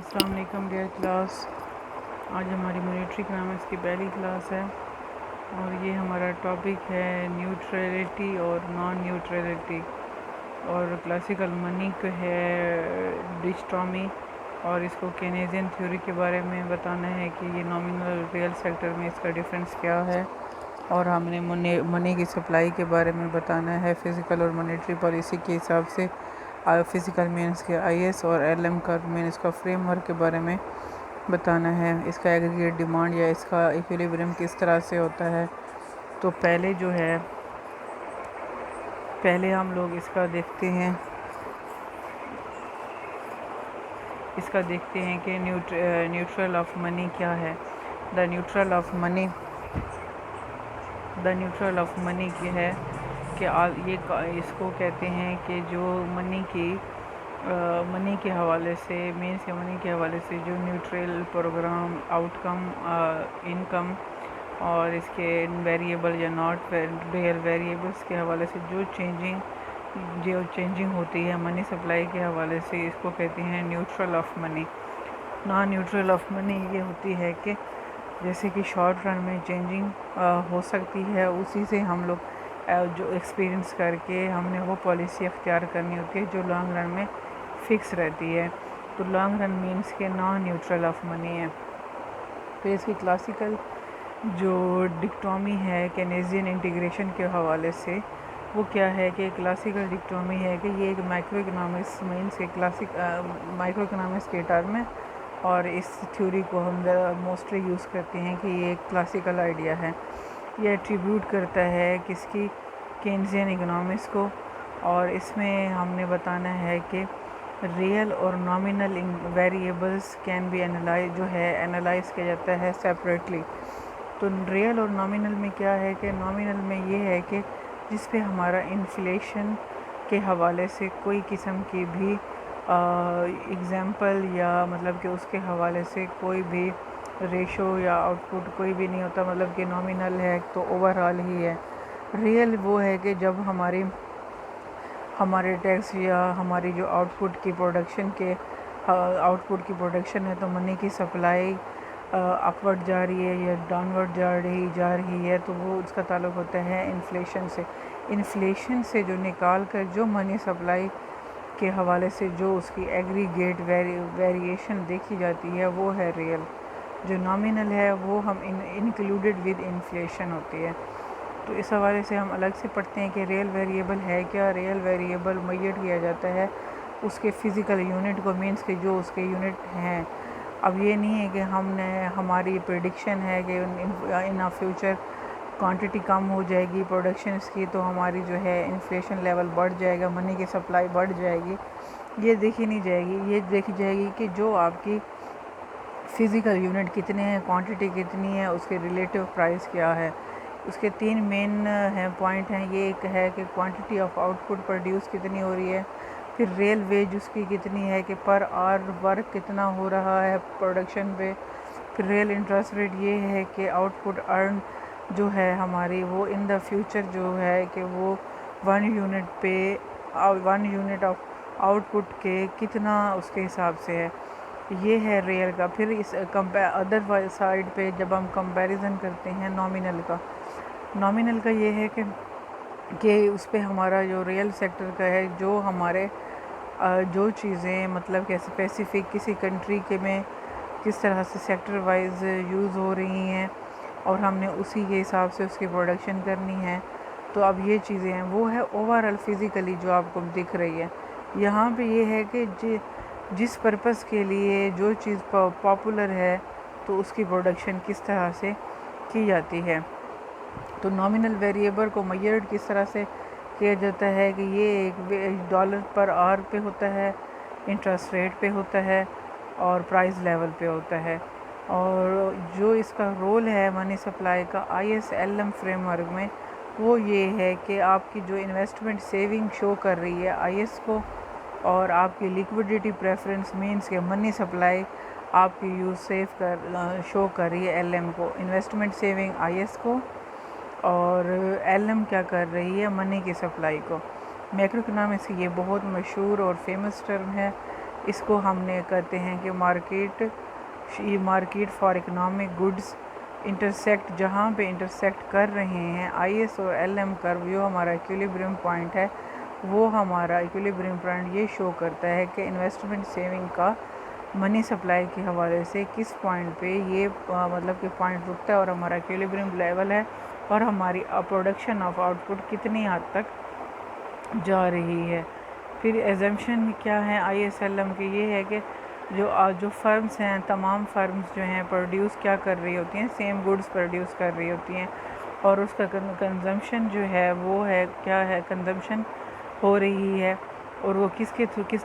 السلام علیکم dear class. آج ہماری مانیٹری اکنامکس کی پہلی کلاس ہے اور یہ ہمارا ٹاپک ہے نیوٹرلٹی اور نان نیوٹرلٹی، اور کلاسیکل منی کو ہے ڈچٹامی، اور اس کو کینیزین تھیوری کے بارے میں بتانا ہے کہ یہ نامنل ریئل سیکٹر میں اس کا ڈفرینس کیا ہے، اور ہم نے منی کی سپلائی کے بارے میں بتانا ہے فزیکل اور مانیٹری پالیسی کے حساب سے. فزیکل مینس کے آئی ایس اور ایل ایم کا مینس کا فریم ورک کے بارے میں بتانا ہے، اس کا ایگریگیٹ ڈیمانڈ یا اس کا ایکویلیبریم کس طرح سے ہوتا ہے. تو پہلے ہم لوگ اس کا دیکھتے ہیں کہ نیوٹرل آف منی کیا ہے. دا نیوٹرل آف منی کیا ہے کہ یہ اس کو کہتے ہیں کہ جو منی کے حوالے سے منی کے حوالے سے جو neutral program outcome income اور اس کے ویریبل یا ناٹ ریئل ویریبلس کے حوالے سے جو چینجنگ ہوتی ہے منی سپلائی کے حوالے سے، اس کو کہتے ہیں neutral of money. Naan neutral of money یہ ہوتی ہے کہ جیسے کہ شارٹ رن میں چینجنگ ہو سکتی ہے، اسی سے ہم لوگ جو ایکسپیرینس کر کے ہم نے وہ پالیسی اختیار کرنی ہوتی ہے جو لانگ رن میں فکس رہتی ہے. تو لانگ رن مینس کے نان نیوٹرل آف منی ہے. پھر اس کی کلاسیکل جو ڈکٹومی ہے کینیزین انٹیگریشن کے حوالے سے، وہ کیا ہے کہ کلاسیکل ڈکٹومی ہے کہ یہ ایک مائکرو اکنامکس مینس کے مائکرو اکنامکس کے ٹرم ہے، اور اس تھیوری کو ہم موسٹلی یوز کرتے ہیں کہ یہ ایک کلاسیکل آئیڈیا ہے. یہ ایٹریبیوٹ کرتا ہے کس کی کینزین اکنامکس کو، اور اس میں ہم نے بتانا ہے کہ ریئل اور nominal variables can be analyse کیا جاتا ہے سیپریٹلی. تو ریئل اور نامنل میں کیا ہے کہ نامنل میں یہ ہے کہ جس پہ ہمارا انفلیشن کے حوالے سے کوئی قسم کی بھی اگزامپل یا مطلب کہ اس کے حوالے سے کوئی بھی ریشو یا آؤٹ پٹ کوئی بھی نہیں ہوتا، مطلب کہ نامنل ہے تو اوور آل ہی ہے. ریئل وہ ہے کہ جب ہمارے ٹیکس یا ہماری جو آؤٹ پٹ کی پروڈکشن ہے تو منی کی سپلائی اپورڈ جا رہی ہے یا ڈاؤن ورڈ جا رہی ہے، تو وہ اس کا تعلق ہوتا ہے انفلیشن سے. انفلیشن سے جو نکال کر جو منی سپلائی کے حوالے سے جو اس کی ایگریگیٹ ویریشن دیکھی جاتی ہے وہ ہے ریئل. جو نامنل ہے وہ ہم انکلوڈڈ ود انفلیشن ہوتی ہے. تو اس حوالے سے ہم الگ سے پڑھتے ہیں کہ ریئل ویریبل ہے کیا. ریئل ویریبل میئر کیا جاتا ہے اس کے فزیکل یونٹ کو، مینس کہ جو اس کے یونٹ ہیں. اب یہ نہیں ہے کہ ہماری پریڈکشن ہے کہ ان فیوچر کوانٹٹی کم ہو جائے گی پروڈکشنز کی تو ہماری جو ہے انفلیشن لیول بڑھ جائے گا، منی کی سپلائی بڑھ جائے گی. یہ دیکھی نہیں جائے گی، یہ دیکھی جائے گی کہ جو آپ کی فزیکل یونٹ کتنے ہیں، کوانٹٹی کتنی ہے، اس کے ریلیٹیو پرائس کیا ہے. اس کے 3 مین پوائنٹ ہیں. یہ ایک ہے کہ quantity of out put produce کتنی ہو رہی ہے، پھر ریئل ویج اس کی کتنی ہے کہ پر آور ورک کتنا ہو رہا ہے پروڈکشن پہ، پھر ریئل انٹرسٹ ریٹ یہ ہے کہ آؤٹ پٹ ارن جو ہے ہماری وہ ان دا فیوچر جو ہے کہ وہ 1 یونٹ آف آؤٹ پٹ کے کتنا اس کے حساب سے ہے. یہ ہے ریئل کا. پھر اس ادر سائڈ پہ جب ہم کمپیریزن کرتے ہیں نامنل کا یہ ہے کہ اس پہ ہمارا جو ریئل سیکٹر کا ہے، جو ہمارے جو چیزیں مطلب کہ اسپیسیفک کسی کنٹری کے میں کس طرح سے سیکٹر وائز یوز ہو رہی ہیں اور ہم نے اسی کے حساب سے اس کی پروڈکشن کرنی ہے. تو اب یہ چیزیں ہیں وہ ہے اوور آل فزیکلی جو آپ کو دکھ رہی ہے. یہاں پہ یہ ہے کہ جس پرپس کے لیے جو چیز پاپولر ہے تو اس کی پروڈکشن کس طرح سے کی جاتی ہے. تو نامنل ویریبل کو میئرڈ کس طرح سے کیا جاتا ہے کہ یہ ایک ڈالر پر آور پہ ہوتا ہے، انٹرسٹ ریٹ پہ ہوتا ہے اور پرائز لیول پہ ہوتا ہے. اور جو اس کا رول ہے منی سپلائی کا I S L M framework میں، وہ یہ ہے کہ آپ کی جو انویسٹمنٹ سیونگ شو کر رہی ہے آئی ایس کو، اور آپ کی لیکوڈیٹی پریفرنس مینس کے منی سپلائی آپ کی شو کر رہی ہے ایل ایم کو. انویسٹمنٹ سیونگ آئی ایس کو اور ایل ایم کیا کر رہی ہے منی کی سپلائی کو. میکرو اکنامکس کی یہ بہت مشہور اور فیمس ٹرم ہے اس کو ہم نے کہتے ہیں کہ market for economic goods intersect, جہاں پہ انٹرسیکٹ کر رہے ہیں آئی ایس اور ایل ایم کرو، جو ہمارا ایکویلیبریم پوائنٹ ہے، وہ ہمارا ایکویلیبریم پوائنٹ یہ شو کرتا ہے کہ انویسٹمنٹ سیونگ کا منی سپلائی کے حوالے سے کس پوائنٹ پہ یہ مطلب کہ پوائنٹ رکتا ہے اور ہمارا ایکویلیبریم لیول ہے، اور ہماری پروڈکشن آف آؤٹ پٹ کتنی حد تک جا رہی ہے۔ پھر ایزمپشن کیا ہے آئی ایس ایل ایم کی، یہ ہے کہ جو فرمز ہیں، تمام فرمز جو ہیں پروڈیوس کیا کر رہی ہوتی ہیں، سیم گڈز پروڈیوس کر رہی ہوتی ہیں، اور اس کا کنزمپشن جو ہے وہ ہے کیا ہے، کنزمپشن ہو رہی ہے، اور وہ کس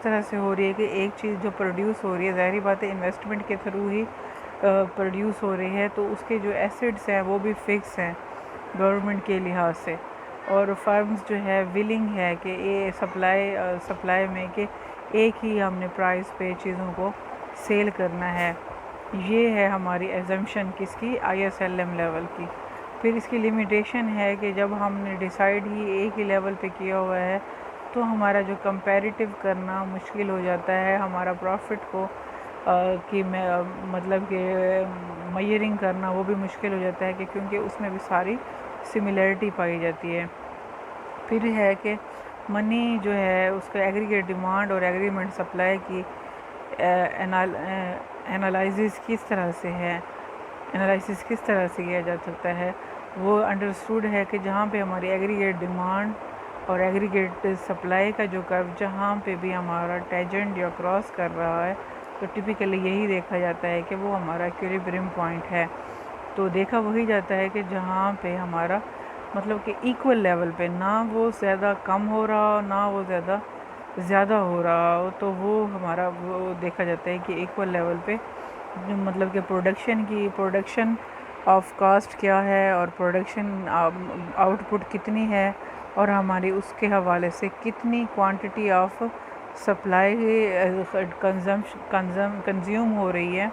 طرح سے ہو رہی ہے کہ ایک چیز جو پروڈیوس ہو رہی ہے، ظاہری بات ہے انویسٹمنٹ کے تھرو ہی پروڈیوس ہو رہی ہے، تو اس کے جو ایسڈس ہیں وہ بھی فکس ہیں گورنمنٹ کے لحاظ سے، اور فرمز جو ہے ولنگ ہے کہ یہ سپلائی میں کہ ایک ہی ہم نے پرائز پہ چیزوں کو سیل کرنا ہے۔ یہ ہے ہماری ایزمپشن کس کی، I S L M level کی۔ پھر اس کی لیمیٹیشن ہے کہ جب ہم نے ڈیسائیڈ ہی ایک ہی لیول پہ کیا ہوا ہے تو ہمارا جو کمپیریٹیو کرنا مشکل ہو جاتا ہے، ہمارا پروفٹ کو مطلب کہ میئرنگ کرنا وہ بھی مشکل ہو جاتا ہے کہ کیونکہ اس میں بھی ساری سملیرٹی پائی جاتی ہے۔ پھر ہے کہ منی جو ہے اس کا ایگریگیٹ ڈیمانڈ اور ایگریمنٹ سپلائی کی انالائسس کس طرح سے کیا جا سکتا ہے، وہ انڈرسٹوڈ ہے کہ جہاں پہ ہماری ایگریگیٹ ڈیمانڈ اور ایگریگیٹ سپلائی کا جو کرو جہاں پہ بھی ہمارا ٹیجنٹ یا کراس کر رہا ہے، تو ٹپیکلی یہی دیکھا جاتا ہے کہ وہ ہمارا ایکویلیبریم پوائنٹ ہے۔ تو دیکھا وہی جاتا ہے کہ جہاں پہ ہمارا مطلب کہ ایکول لیول پہ، نہ وہ زیادہ کم ہو رہا ہو نہ وہ زیادہ ہو رہا ہو، تو وہ ہمارا وہ دیکھا جاتا ہے کہ ایکول لیول پہ مطلب کہ پروڈکشن آف کاسٹ کیا ہے اور پروڈکشن آؤٹ پٹ کتنی ہے، اور ہماری اس کے حوالے سے کتنی کوانٹٹی آف سپلائی کنزیوم ہو رہی ہے۔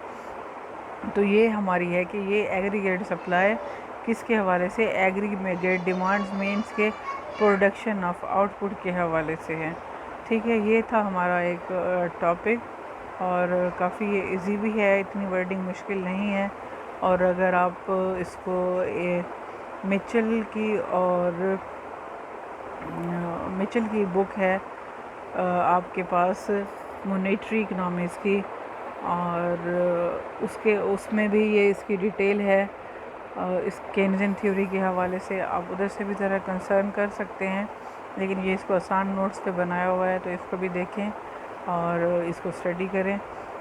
تو یہ ہماری ہے کہ یہ ایگریگیٹ سپلائی کس کے حوالے سے، ایگریگیٹ ڈیمانڈز مینس کے پروڈکشن آف آؤٹ پٹ کے حوالے سے ہے۔ ٹھیک ہے، یہ تھا ہمارا ایک ٹاپک، اور کافی ایزی بھی ہے، اتنی ورڈنگ مشکل نہیں ہے، اور اگر آپ اس کو مچل کی بک ہے آپ کے پاس، مونیٹری اکنامکس کی، اور اس میں بھی یہ اس کی ڈیٹیل ہے، اس کینزین تھیوری کے حوالے سے آپ ادھر سے بھی ذرا کنسرن کر سکتے ہیں، لیکن یہ اس کو آسان نوٹس پہ بنایا ہوا ہے، تو اس کو بھی دیکھیں اور اس کو اسٹڈی کریں۔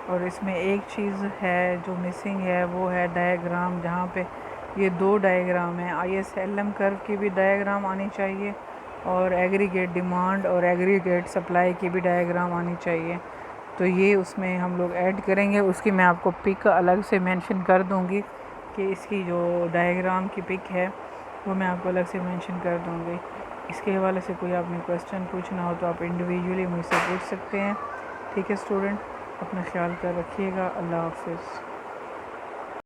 اور اس میں ایک چیز ہے جو مسنگ ہے، وہ ہے ڈائیگرام، جہاں پہ یہ دو ڈائیگرام ہیں، آئی ایس ایل ایم کرو کی بھی ڈائیگرام آنی چاہیے، اور ایگریگیٹ ڈیمانڈ اور ایگریگیٹ سپلائی کی بھی ڈائیگرام آنی چاہیے۔ تو یہ اس میں ہم لوگ ایڈ کریں گے، اس کی میں آپ کو پک الگ سے مینشن کر دوں گی کہ اس کی جو ڈائیگرام کی پک ہے وہ میں آپ کو الگ سے مینشن کر دوں گی۔ اس کے حوالے سے کوئی آپ نے کویسچن پوچھنا ہو تو آپ انڈیویجولی مجھ سے پوچھ سکتے ہیں۔ ٹھیک ہے اسٹوڈنٹ، اپنا خیال کر رکھیے گا، اللہ حافظ۔